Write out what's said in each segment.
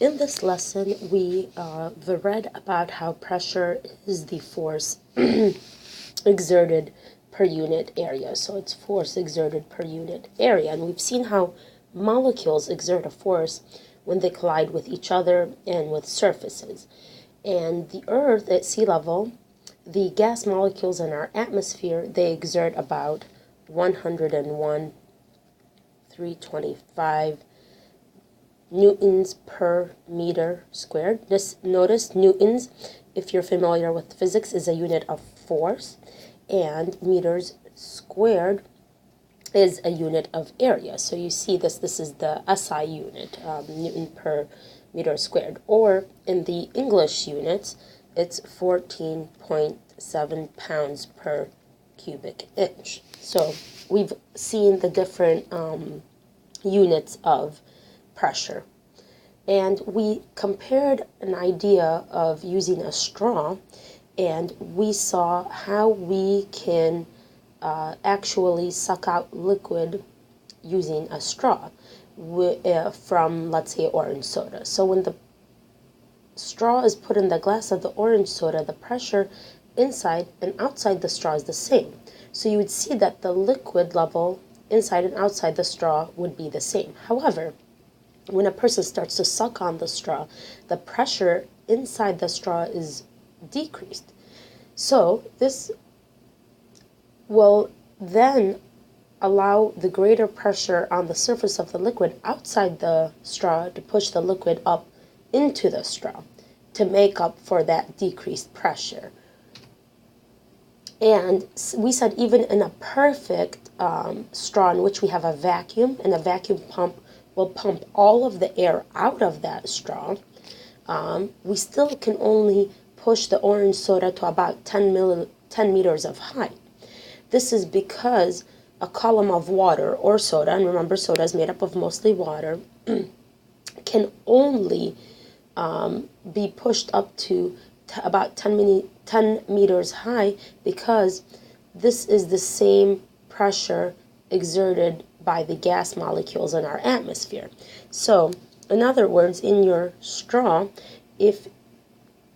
In this lesson, we read about how pressure is the force exerted per unit area. So it's force exerted per unit area. And we've seen how molecules exert a force when they collide with each other and with surfaces. And the Earth at sea level, the gas molecules in our atmosphere, they exert about 101,325 newtons per meter squared. Just notice newtons, if you're familiar with physics, is a unit of force, and meters squared is a unit of area. So you see this is the SI unit, Newton per meter squared. Or in the English units, it's 14.7 pounds per cubic inch. So we've seen the different units of pressure. And we compared an idea of using a straw, and we saw how we can actually suck out liquid using a straw from, let's say, orange soda. So when the straw is put in the glass of the orange soda, the pressure inside and outside the straw is the same. So you would see that the liquid level inside and outside the straw would be the same. However, when a person starts to suck on the straw, the pressure inside the straw is decreased. So this will then allow the greater pressure on the surface of the liquid outside the straw to push the liquid up into the straw to make up for that decreased pressure. And we said even in a perfect straw in which we have a vacuum, and a vacuum pump will pump all of the air out of that straw, we still can only push the orange soda to about 10 meters of height. This is because a column of water or soda, and remember soda is made up of mostly water, can only be pushed up to about 10 meters high, because this is the same pressure exerted by the gas molecules in our atmosphere. So, in other words, in your straw, if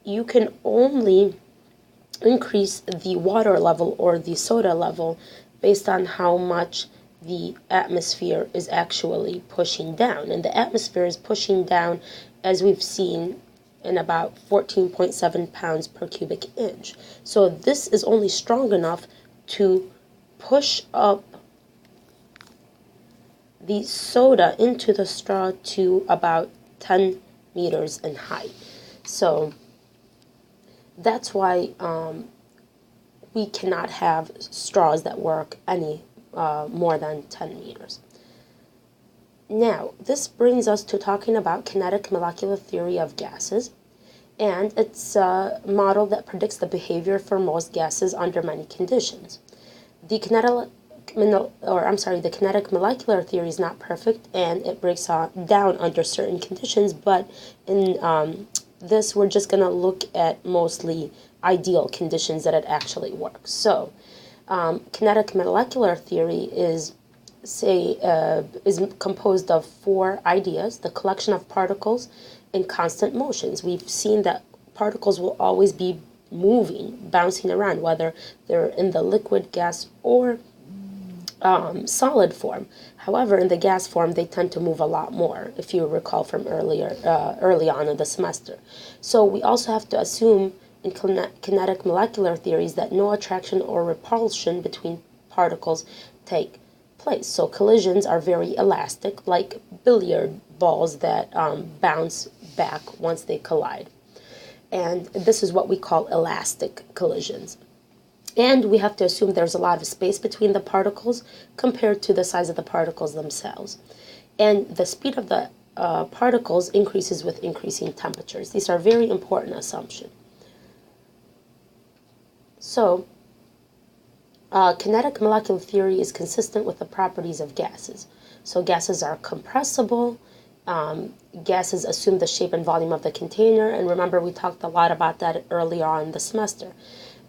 you can only increase the water level or the soda level based on how much the atmosphere is actually pushing down. And the atmosphere is pushing down, as we've seen, in about 14.7 pounds per cubic inch. So this is only strong enough to push up the soda into the straw to about 10 meters in height. So that's why we cannot have straws that work any more than 10 meters. Now, this brings us to talking about kinetic molecular theory of gases, and it's a model that predicts the behavior for most gases under many conditions. The kinetic molecular theory is not perfect, and it breaks down under certain conditions, but in this we're just going to look at mostly ideal conditions that it actually works. So kinetic molecular theory is composed of four ideas: the collection of particles in constant motions. We've seen that particles will always be moving, bouncing around, whether they're in the liquid, gas, or solid form. However, in the gas form, they tend to move a lot more, if you recall from early on in the semester. So we also have to assume in kinetic molecular theories that no attraction or repulsion between particles take place. So collisions are very elastic, like billiard balls that bounce back once they collide. And this is what we call elastic collisions. And we have to assume there's a lot of space between the particles compared to the size of the particles themselves. And the speed of the particles increases with increasing temperatures. These are very important assumptions. So, kinetic molecular theory is consistent with the properties of gases. So gases are compressible. Gases assume the shape and volume of the container. And remember, we talked a lot about that earlier on in the semester.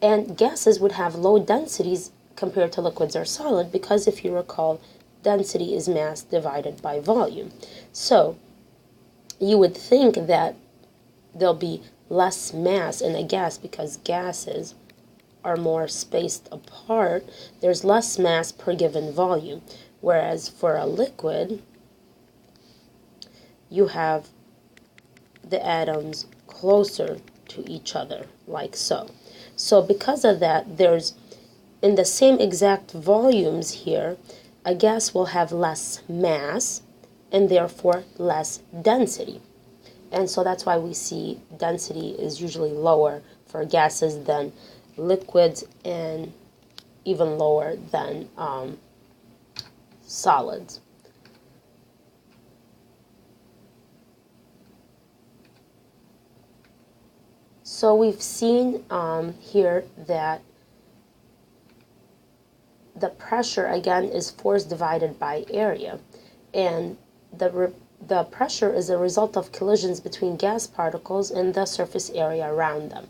And gases would have low densities compared to liquids or solid, because if you recall, density is mass divided by volume. So you would think that there'll be less mass in a gas because gases are more spaced apart. There's less mass per given volume, whereas for a liquid, you have the atoms closer to each other, like so. So because of that, there's, in the same exact volumes here, a gas will have less mass and therefore less density. And so that's why we see density is usually lower for gases than liquids and even lower than solids. So we've seen here that the pressure, again, is force divided by area. And the pressure is a result of collisions between gas particles and the surface area around them.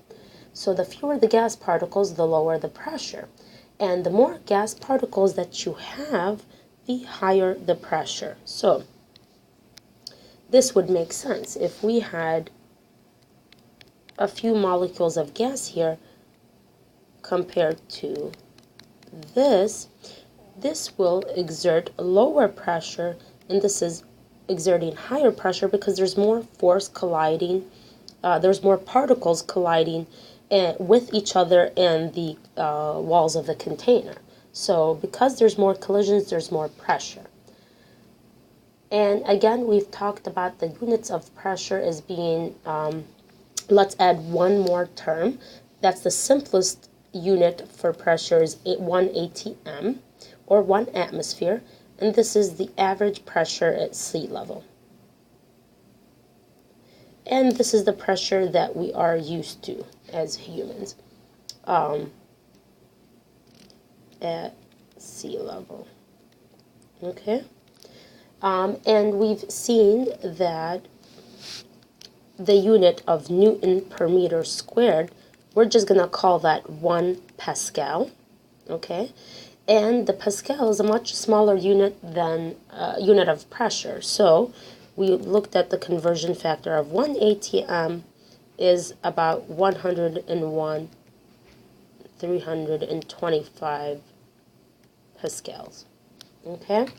So the fewer the gas particles, the lower the pressure. And the more gas particles that you have, the higher the pressure. So this would make sense. If we had a few molecules of gas here compared to this will exert lower pressure, and this is exerting higher pressure because there's more force colliding, there's more particles colliding with each other and the walls of the container. So because there's more collisions, there's more pressure. And again, we've talked about the units of pressure as being, let's add one more term. That's the simplest unit for pressure is 1 atm, or 1 atmosphere, and this is the average pressure at sea level. And this is the pressure that we are used to as humans at sea level. Okay? And we've seen that the unit of Newton per meter squared, we're just going to call that 1 Pascal, okay? And the Pascal is a much smaller unit than unit of pressure. So we looked at the conversion factor of 1 atm is about 101,325 pascals, okay?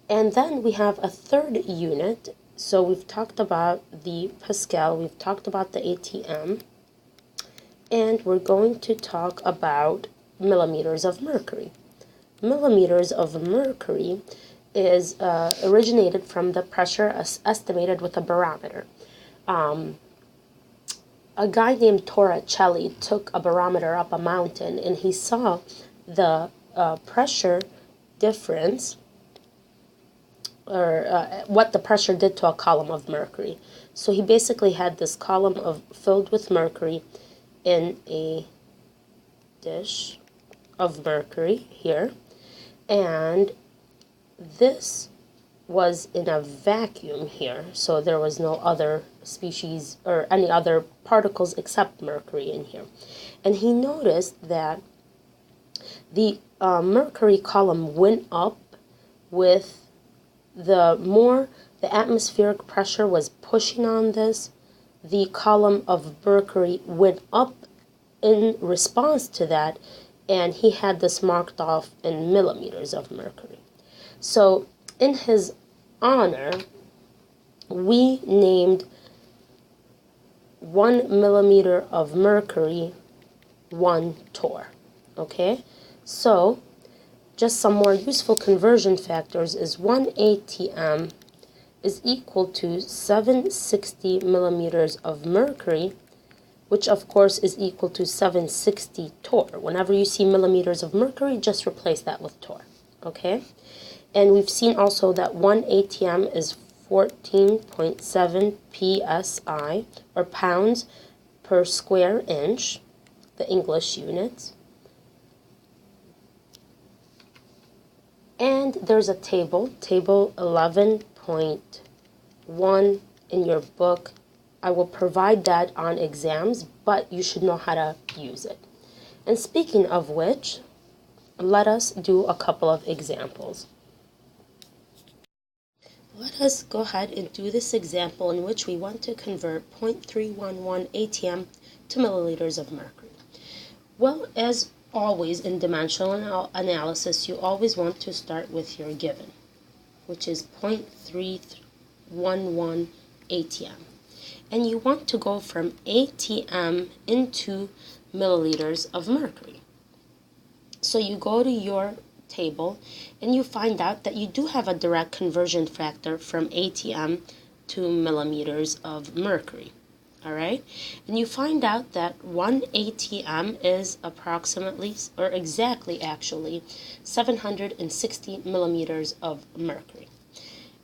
And then we have a third unit. So we've talked about the Pascal, we've talked about the atm, and we're going to talk about millimeters of mercury. Millimeters of mercury is originated from the pressure estimated with a barometer. A guy named Torricelli took a barometer up a mountain and he saw the pressure difference, or what the pressure did to a column of mercury. So he basically had this column filled with mercury in a dish of mercury here, and this was in a vacuum here, so there was no other species or any other particles except mercury in here. And he noticed that the mercury column went up with the more the atmospheric pressure was pushing on this, the column of mercury went up in response to that, and he had this marked off in millimeters of mercury. So in his honor, we named 1 millimeter of mercury 1 torr, okay? So just some more useful conversion factors is 1 atm is equal to 760 millimeters of mercury, which of course is equal to 760 torr. Whenever you see millimeters of mercury, just replace that with torr, okay? And we've seen also that 1 atm is 14.7 psi, or pounds per square inch, the English units. And there's a table 11.1 in your book. I will provide that on exams, but you should know how to use it. And speaking of which, let us do a couple of examples. Let us go ahead and do this example in which we want to convert 0.311 ATM to milliliters of mercury. Well, as always in dimensional analysis, you always want to start with your given, which is 0.311 ATM. And you want to go from ATM into milliliters of mercury. So you go to your table and you find out that you do have a direct conversion factor from ATM to millimeters of mercury. All right, and you find out that 1 ATM is approximately, or exactly actually, 760 millimeters of mercury.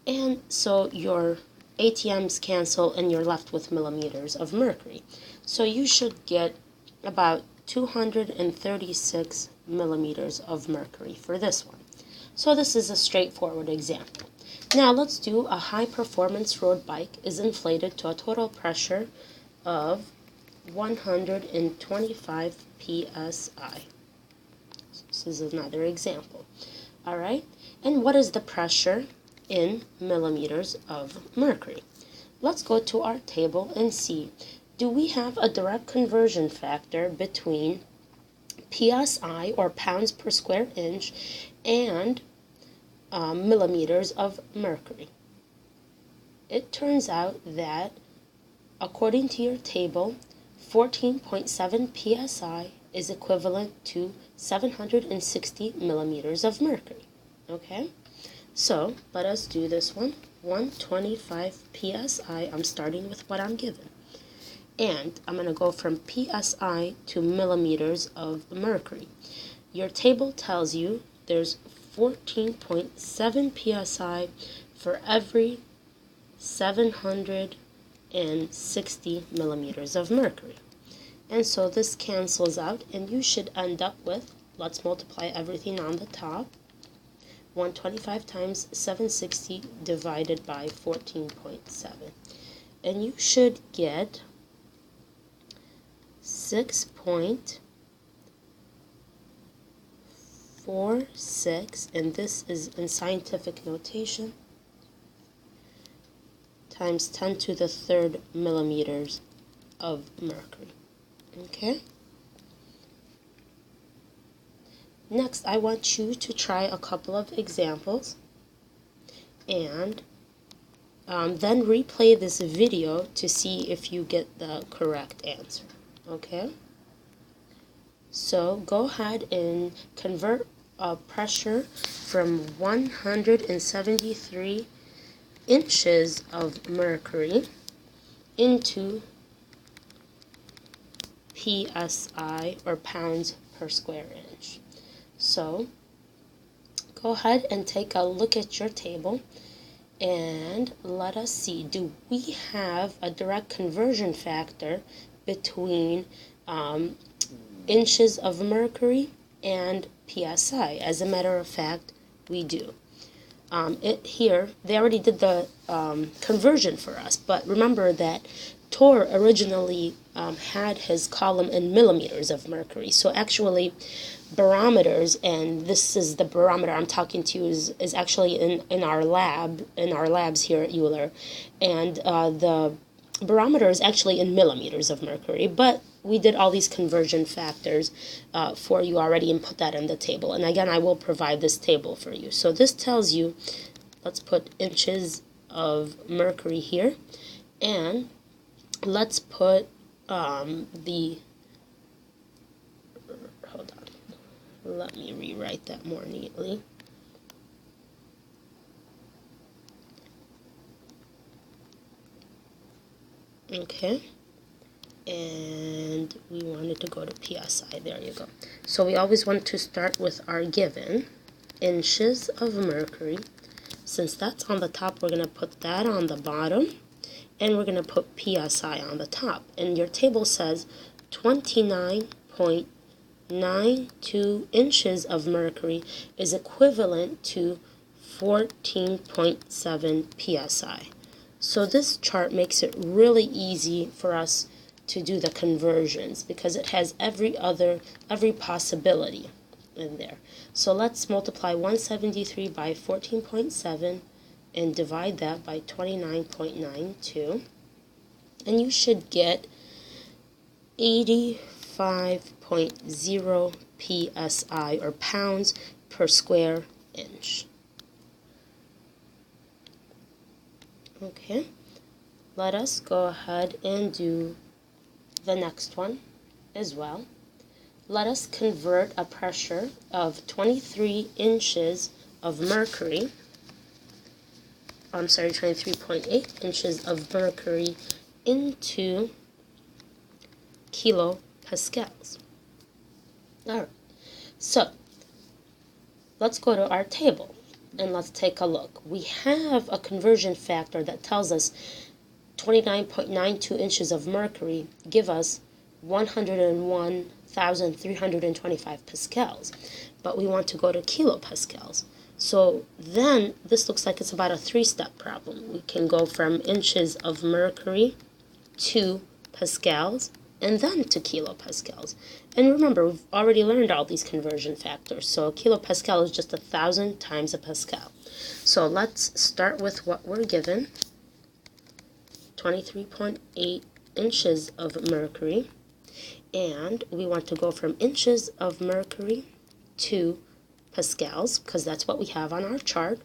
And so your ATMs cancel and you're left with millimeters of mercury. So you should get about 236 millimeters of mercury for this one. So this is a straightforward example. Now let's do a high performance road bike is inflated to a total pressure of 125 psi. This is another example. All right, and what is the pressure in millimeters of mercury? Let's go to our table and see, do we have a direct conversion factor between psi, or pounds per square inch, and millimeters of mercury? It turns out that according to your table, 14.7 psi is equivalent to 760 millimeters of mercury. Okay, so let us do this one. 125 psi, I'm starting with what I'm given. And I'm going to go from psi to millimeters of mercury. Your table tells you there's 14.7 psi for every 760 millimeters of mercury. And so this cancels out, and you should end up with, let's multiply everything on the top, 125 times 760 divided by 14.7. And you should get 6.46, and this is in scientific notation, times 10 to the third millimeters of mercury. Okay? Next, I want you to try a couple of examples and then replay this video to see if you get the correct answer. Okay? So go ahead and convert pressure from 173 inches of mercury into psi, or pounds per square inch. So go ahead and take a look at your table and let us see, do we have a direct conversion factor between inches of mercury and psi? As a matter of fact, we do. Here, they already did the conversion for us, but remember that Tor originally had his column in millimeters of mercury. So actually, barometers, and this is the barometer I'm talking to, is actually in our labs here at Euler, and the barometer is actually in millimeters of mercury, but we did all these conversion factors for you already and put that in the table. And again, I will provide this table for you. So this tells you, let's put inches of mercury here, and let's put hold on, let me rewrite that more neatly. Okay, and we wanted to go to psi. There you go. So we always want to start with our given, inches of mercury. Since that's on the top, we're going to put that on the bottom, and we're going to put psi on the top. And your table says 29.92 inches of mercury is equivalent to 14.7 psi. So this chart makes it really easy for us to do the conversions because it has every possibility in there. So let's multiply 173 by 14.7 and divide that by 29.92, and you should get 85.0 psi, or pounds per square inch. Okay, let us go ahead and do the next one as well. Let us convert a pressure of 23 inches of mercury, 23.8 inches of mercury into kilopascals. Alright, so let's go to our table and let's take a look. We have a conversion factor that tells us 29.92 inches of mercury give us 101,325 pascals, but we want to go to kilopascals. So then this looks like it's about a three-step problem. We can go from inches of mercury to pascals and then to kilopascals. And remember, we've already learned all these conversion factors. So a kilopascal is just 1,000 times a pascal. So let's start with what we're given. 23.8 inches of mercury. And we want to go from inches of mercury to pascals, because that's what we have on our chart.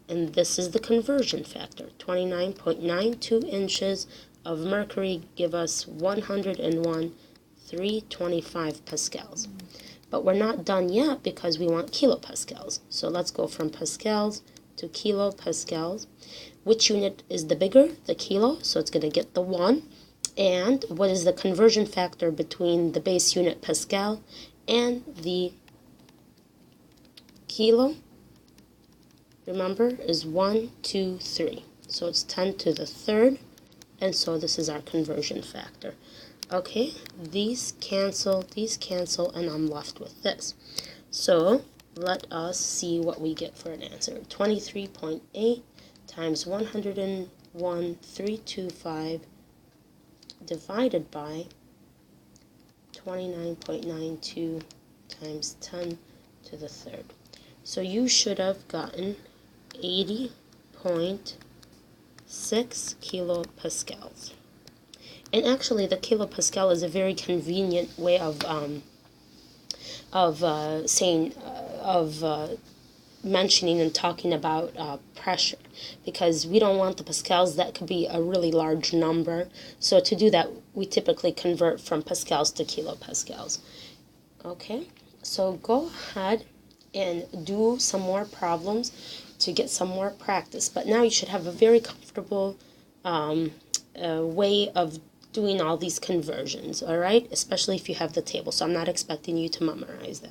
And this is the conversion factor. 29.92 inches of mercury give us 101,325 pascals. But we're not done yet because we want kilopascals. So let's go from pascals to kilopascals. Which unit is the bigger? The kilo, so it's going to get the 1. And what is the conversion factor between the base unit pascal and the kilo? Remember, is 1, 2, 3. So it's 10 to the third. And so this is our conversion factor. Okay, these cancel, and I'm left with this. So let us see what we get for an answer. 23.8 times 101,325 divided by 29.92 times 10 to the third. So you should have gotten 80.6 kilopascals. And actually, the kilopascal is a very convenient way of mentioning and talking about pressure, because we don't want the pascals. That could be a really large number. So to do that, we typically convert from pascals to kilopascals. Okay, so go ahead and do some more problems to get some more practice. But now you should have a very comfortable way of doing all these conversions, all right? Especially if you have the table. So I'm not expecting you to memorize that.